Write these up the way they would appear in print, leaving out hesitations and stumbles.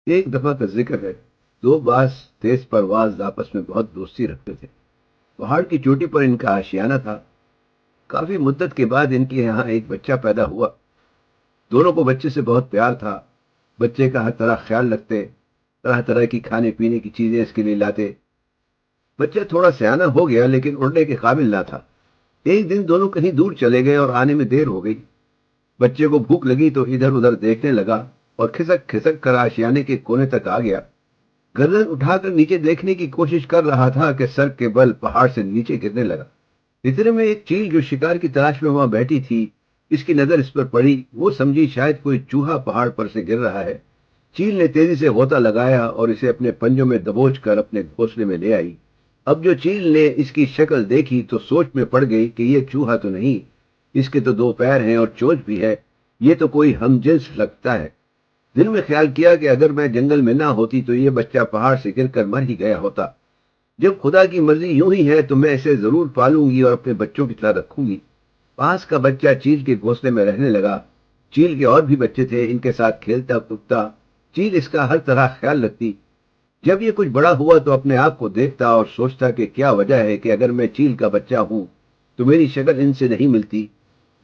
ایک دفعہ کا ذکر ہے، دو باز تیز پرواز آپس میں بہت دوستی رکھتے تھے۔ پہاڑ کی چوٹی پر ان کا آشیانہ تھا۔ کافی مدت کے بعد ان کے یہاں ایک بچہ پیدا ہوا۔ دونوں کو بچے سے بہت پیار تھا۔ بچے کا ہر طرح خیال رکھتے، طرح طرح کی کھانے پینے کی چیزیں اس کے لیے لاتے۔ بچہ تھوڑا سیانا ہو گیا لیکن اڑنے کے قابل نہ تھا۔ ایک دن دونوں کہیں دور چلے گئے اور آنے میں دیر ہو گئی۔ بچے کو بھوک لگی تو ادھر ادھر دیکھنے لگا اور کھسک کھسک کر آشیانے کے کونے تک آ گیا۔ گردن اٹھا کر نیچے دیکھنے کی کوشش کر رہا تھا کہ سر کے بل پہاڑ سے نیچے گرنے لگا۔ اتنے میں ایک چیل جو شکار کی تلاش میں وہاں بیٹھی تھی، اس کی نظر اس پر پڑی۔ وہ سمجھی شاید کوئی چوہا پہاڑ پر سے گر رہا ہے۔ چیل نے تیزی سے غوطہ لگایا اور اسے اپنے پنجوں میں دبوچ کر اپنے گھونسلے میں لے آئی۔ اب جو چیل نے اس کی شکل دیکھی تو سوچ میں پڑ گئی کہ یہ چوہا تو نہیں، اس کے تو دو پیر ہیں اور چونچ بھی ہے، یہ تو کوئی ہم جنس لگتا ہے۔ دل میں خیال کیا کہ اگر میں جنگل میں نہ ہوتی تو یہ بچہ پہاڑ سے گر کر مر ہی گیا ہوتا۔ جب خدا کی مرضی یوں ہی ہے تو میں اسے ضرور پالوں گی اور اپنے بچوں کی طرح رکھوں گی۔ پاس کا بچہ چیل کے گھونسلے میں رہنے لگا۔ چیل کے اور بھی بچے تھے، ان کے ساتھ کھیلتا کودتا۔ چیل اس کا ہر طرح خیال رکھتی۔ جب یہ کچھ بڑا ہوا تو اپنے آپ کو دیکھتا اور سوچتا کہ کیا وجہ ہے کہ اگر میں چیل کا بچہ ہوں تو میری شکل ان سے نہیں ملتی۔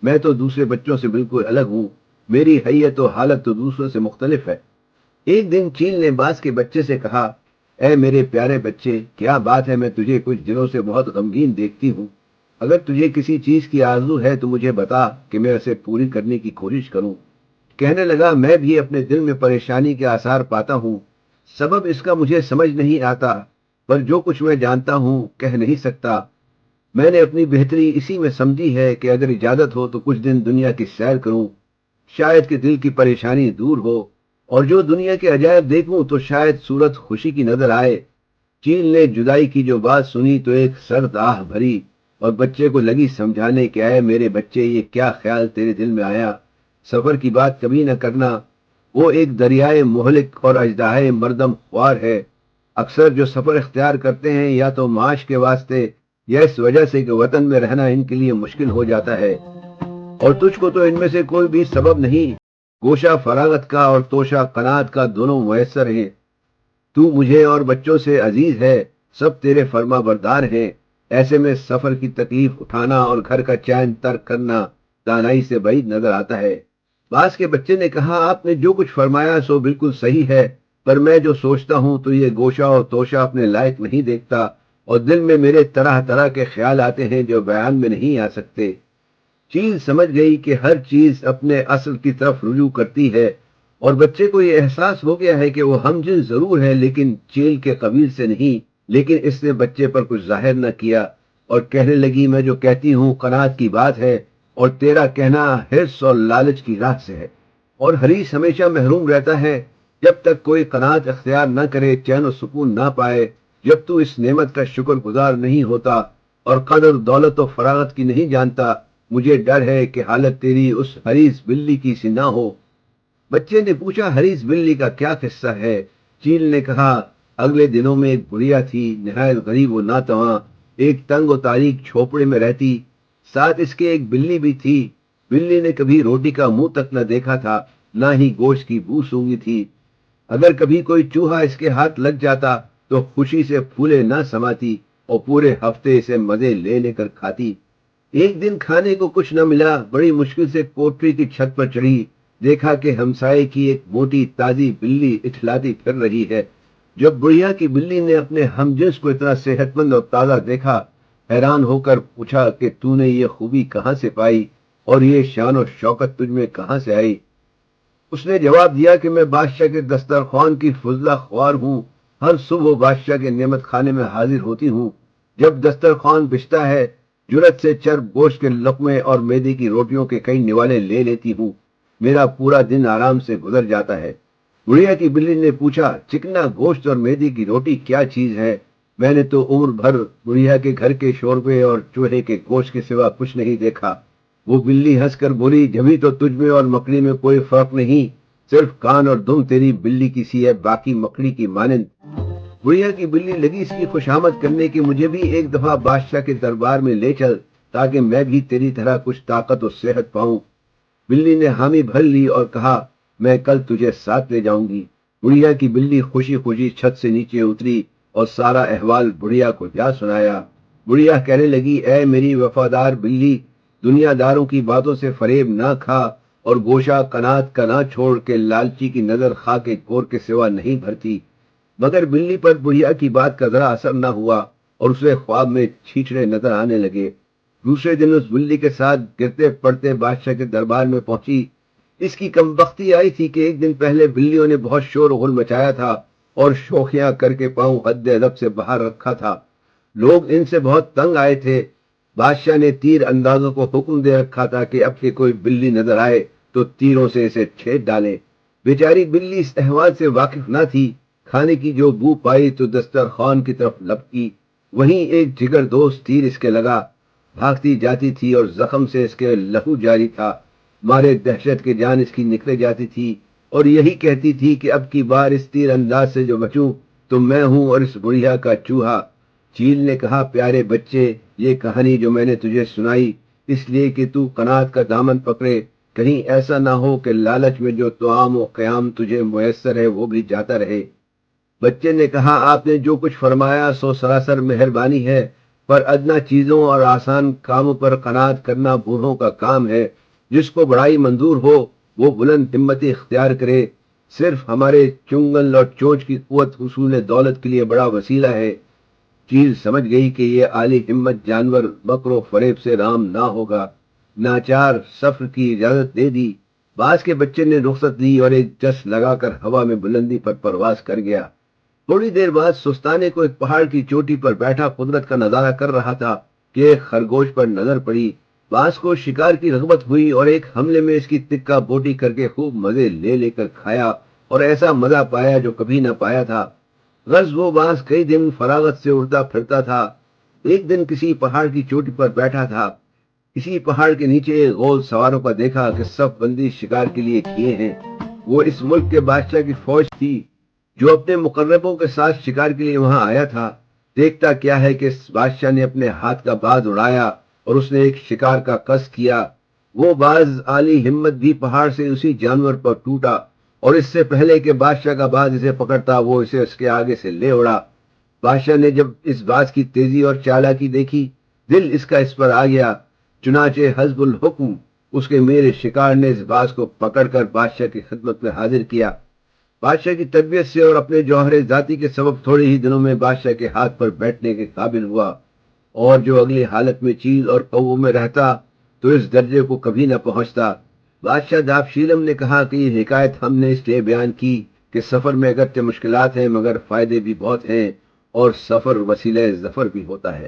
میں تو دوسرے بچوں سے بالکل الگ ہوں، میری حیت و حالت تو دوسروں سے مختلف ہے۔ ایک دن چیل نے باز کے بچے سے کہا، اے میرے پیارے بچے، کیا بات ہے، میں تجھے کچھ دنوں سے بہت غمگین دیکھتی ہوں۔ اگر تجھے کسی چیز کی آرزو ہے تو مجھے بتا کہ میں اسے پوری کرنے کی کوشش کروں۔ کہنے لگا، میں بھی اپنے دل میں پریشانی کے آثار پاتا ہوں، سبب اس کا مجھے سمجھ نہیں آتا، پر جو کچھ میں جانتا ہوں کہہ نہیں سکتا۔ میں نے اپنی بہتری اسی میں سمجھی ہے کہ اگر اجازت ہو تو کچھ دن دنیا کی سیر کروں، شاید کہ دل کی پریشانی دور ہو، اور جو دنیا کے عجائب دیکھوں تو شاید صورت خوشی کی نظر آئے۔ چیل نے جدائی کی جو بات سنی تو ایک سرد آہ بھری اور بچے کو لگی سمجھانے کہ اے میرے بچے، یہ کیا خیال تیرے دل میں آیا، سفر کی بات کبھی نہ کرنا، وہ ایک دریائے مہلک اور اژدہائے مردم خوار ہے۔ اکثر جو سفر اختیار کرتے ہیں یا تو معاش کے واسطے یا اس وجہ سے کہ وطن میں رہنا ان کے لیے مشکل ہو جاتا ہے، اور تجھ کو تو ان میں سے کوئی بھی سبب نہیں۔ گوشہ فراغت کا اور توشہ قناعت کا دونوں میسر ہیں۔ تو مجھے اور بچوں سے عزیز ہے، سب تیرے فرما بردار ہیں۔ ایسے میں سفر کی تکلیف اٹھانا اور گھر کا چین ترک کرنا دانائی سے بعید نظر آتا ہے۔ باس کے بچے نے کہا، آپ نے جو کچھ فرمایا سو بالکل صحیح ہے، پر میں جو سوچتا ہوں تو یہ گوشہ اور توشہ اپنے لائق نہیں دیکھتا، اور دل میں میرے طرح طرح کے خیال آتے ہیں جو بیان میں نہیں آ سکتے۔ چیل سمجھ گئی کہ ہر چیز اپنے اصل کی طرف رجوع کرتی ہے، اور بچے کو یہ احساس ہو گیا ہے کہ وہ ہم جنس ضرور ہے لیکن چیل کے قبیل سے نہیں۔ لیکن اس نے بچے پر کچھ ظاہر نہ کیا اور کہنے لگی، میں جو کہتی ہوں قناعت کی بات ہے، اور تیرا کہنا حرص اور لالچ کی راہ سے ہے، اور حریص ہمیشہ محروم رہتا ہے جب تک کوئی قناعت اختیار نہ کرے، چین و سکون نہ پائے۔ جب تو اس نعمت کا شکر گزار نہیں ہوتا اور قدر دولت و فراغت کی نہیں جانتا، مجھے ڈر ہے کہ حالت تیری اس حریص بلی کی سی نہ ہو۔ بچے نے پوچھا، حریص بلی کا کیا قصہ ہے؟ چیل نے کہا، اگلے دنوں میں ایک بڑھیا تھی، نہایت غریب و ناتواں، ایک تنگ و تاریک جھوپڑے میں رہتی، ساتھ اس کے ایک بلی بھی تھی۔ بلی نے کبھی روٹی کا منہ تک نہ دیکھا تھا، نہ ہی گوشت کی بو سونگھی تھی۔ اگر کبھی کوئی چوہا اس کے ہاتھ لگ جاتا تو خوشی سے پھولے نہ سماتی اور پورے ہفتے اسے مزے لے لے کر کھاتی۔ ایک دن کھانے کو کچھ نہ ملا، بڑی مشکل سے کوٹری کی چھت پر چڑھی، دیکھا کہ ہمسائے کی ایک موٹی تازی بلی اٹھلاتی پھر رہی ہے۔ جب بڑھیا کی بلی نے اپنے ہم جنس کو اتنا صحت مند اور تازہ دیکھا، حیران ہو کر پوچھا کہ تو نے یہ خوبی کہاں سے پائی اور یہ شان و شوکت تجھ میں کہاں سے آئی؟ اس نے جواب دیا کہ میں بادشاہ کے دسترخوان کی فضلہ خوار ہوں، ہر صبح بادشاہ کے نعمت خانے میں حاضر ہوتی ہوں۔ جب دسترخوان بچتا ہے، جرت سے چرب گوشت کے لقمے اور میدے کی روٹیوں کے کئی نوالے لے لیتی ہوں، میرا پورا دن آرام سے گزر جاتا ہے۔ بڑھیا کی بلی نے پوچھا، چکنا گوشت اور میدے کی روٹی کیا چیز ہے؟ میں نے تو عمر بھر بڑھیا کے گھر کے شوربے اور چوہے کے گوشت کے سوا کچھ نہیں دیکھا۔ وہ بلی ہنس کر بولی، جبھی تو تجھ میں اور مکڑی میں کوئی فرق نہیں، صرف کان اور دم تیری بلی کی سی ہے، باقی مکڑی کی مانند۔ بڑھیا کی بلی لگی اس کی خوشامد کرنے کی، مجھے بھی ایک دفعہ بادشاہ کے دربار میں لے چل تاکہ میں بھی تیری طرح کچھ طاقت و صحت پاؤں۔ بلی نے حامی بھر لی اور کہا، میں کل تجھے ساتھ لے جاؤں گی۔ بڑھیا کی بلی خوشی خوشی چھت سے نیچے اتری اور سارا احوال بڑھیا کو جا سنایا۔ بڑھیا کہنے لگی، اے میری وفادار بلی، دنیا داروں کی باتوں سے فریب نہ کھا اور گوشہ قنات کا نہ چھوڑ کے لالچی کی نظر خاک گور کے سوا نہیں بھرتی۔ مگر بلی پر بڑھیا کی بات کا ذرا اثر نہ ہوا اور اسے خواب میں چھیچڑے نظر آنے لگے۔ دوسرے دن اس بلی کے ساتھ گرتے پڑتے بادشاہ کے دربار میں پہنچی۔ اس کی کم بختی آئی تھی کہ ایک دن پہلے بلیوں نے بہت شور و غل مچایا تھا اور شوخیاں کر کے پاؤں حد ادب سے باہر رکھا تھا۔ لوگ ان سے بہت تنگ آئے تھے۔ بادشاہ نے تیر اندازوں کو حکم دے رکھا تھا کہ اب کہ کوئی بلی نظر آئے تو تیروں سے اسے چھید ڈالے۔ بیچاری بلی اس احوال سے واقف نہ تھی۔ کھانے کی جو بو پائی تو دسترخوان کی طرف لپکی۔ وہیں ایک جگر دوست تیر اس کے لگا۔ بھاگتی جاتی تھی اور زخم سے اس کے لہو جاری تھا۔ مارے دہشت کے جان اس کی نکلے جاتی تھی اور یہی کہتی تھی کہ اب کی بار اس تیر انداز سے جو بچوں تو میں ہوں اور اس بڑھیا کا چوہا۔ چیل نے کہا، پیارے بچے، یہ کہانی جو میں نے تجھے سنائی اس لیے کہ تو قناعت کا دامن پکڑے، کہیں ایسا نہ ہو کہ لالچ میں جو طعام و قیام تجھے میسر ہے وہ بھی جاتا رہے۔ بچے نے کہا، آپ نے جو کچھ فرمایا سو سراسر مہربانی ہے، پر ادنا چیزوں اور آسان کاموں پر قناعت کرنا بوڑھوں کا کام ہے۔ جس کو بڑائی منظور ہو وہ بلند ہمتی اختیار کرے۔ صرف ہمارے چنگل اور چونچ کی قوت حصول دولت کے لیے بڑا وسیلہ ہے۔ چیل سمجھ گئی کہ یہ عالی ہمت جانور مکر و فریب سے رام نہ ہوگا۔ ناچار سفر کی اجازت دے دی۔ باز کے بچے نے رخصت لی اور ایک جس لگا کر ہوا میں بلندی پر پرواز کر گیا۔ تھوڑی دیر بعد سستانے کو ایک پہاڑ کی چوٹی پر بیٹھا قدرت کا نظارہ کر رہا تھا کہ ایک خرگوش پر نظر پڑی۔ باز کو شکار کی رغبت ہوئی اور ایک حملے میں اس کی تکہ بوٹی کر کے خوب مزے لے لے کر کھایا اور ایسا مزہ پایا جو کبھی نہ پایا تھا۔ غرض وہ باز کئی دن فراغت سے اڑتا پھرتا تھا۔ ایک دن کسی پہاڑ کی چوٹی پر بیٹھا تھا۔ کسی پہاڑ کے نیچے ایک غول سواروں کا دیکھا کہ صف بندی شکار کے لیے کیے ہیں۔ وہ اس ملک کے بادشاہ کی فوج تھی جو اپنے مقربوں کے ساتھ شکار کے لیے وہاں آیا تھا۔ دیکھتا کیا ہے کہ اس بادشاہ نے اپنے ہاتھ کا باز اڑایا اور اس نے ایک شکار کا قصد کیا۔ وہ باز عالی ہمت بھی پہاڑ سے اسی جانور پر ٹوٹا اور اس سے پہلے کہ بادشاہ کا باز اسے پکڑتا وہ اسے اس کے آگے سے لے اڑا۔ بادشاہ نے جب اس باز کی تیزی اور چالاکی دیکھی، دل اس کا اس پر آ گیا۔ چنانچہ حزب الحکم اس کے میرے شکار نے اس باز کو پکڑ کر بادشاہ کی خدمت میں حاضر کیا۔ بادشاہ کی تربیت سے اور اپنے جوہر ذاتی کے سبب تھوڑے ہی دنوں میں بادشاہ کے ہاتھ پر بیٹھنے کے قابل ہوا، اور جو اگلی حالت میں چیل اور کووں میں رہتا تو اس درجے کو کبھی نہ پہنچتا۔ بادشاہ داپشیلم نے کہا کہ یہ حکایت ہم نے اس لیے بیان کی کہ سفر میں اگرچہ مشکلات ہیں مگر فائدے بھی بہت ہیں، اور سفر وسیلہ ظفر بھی ہوتا ہے۔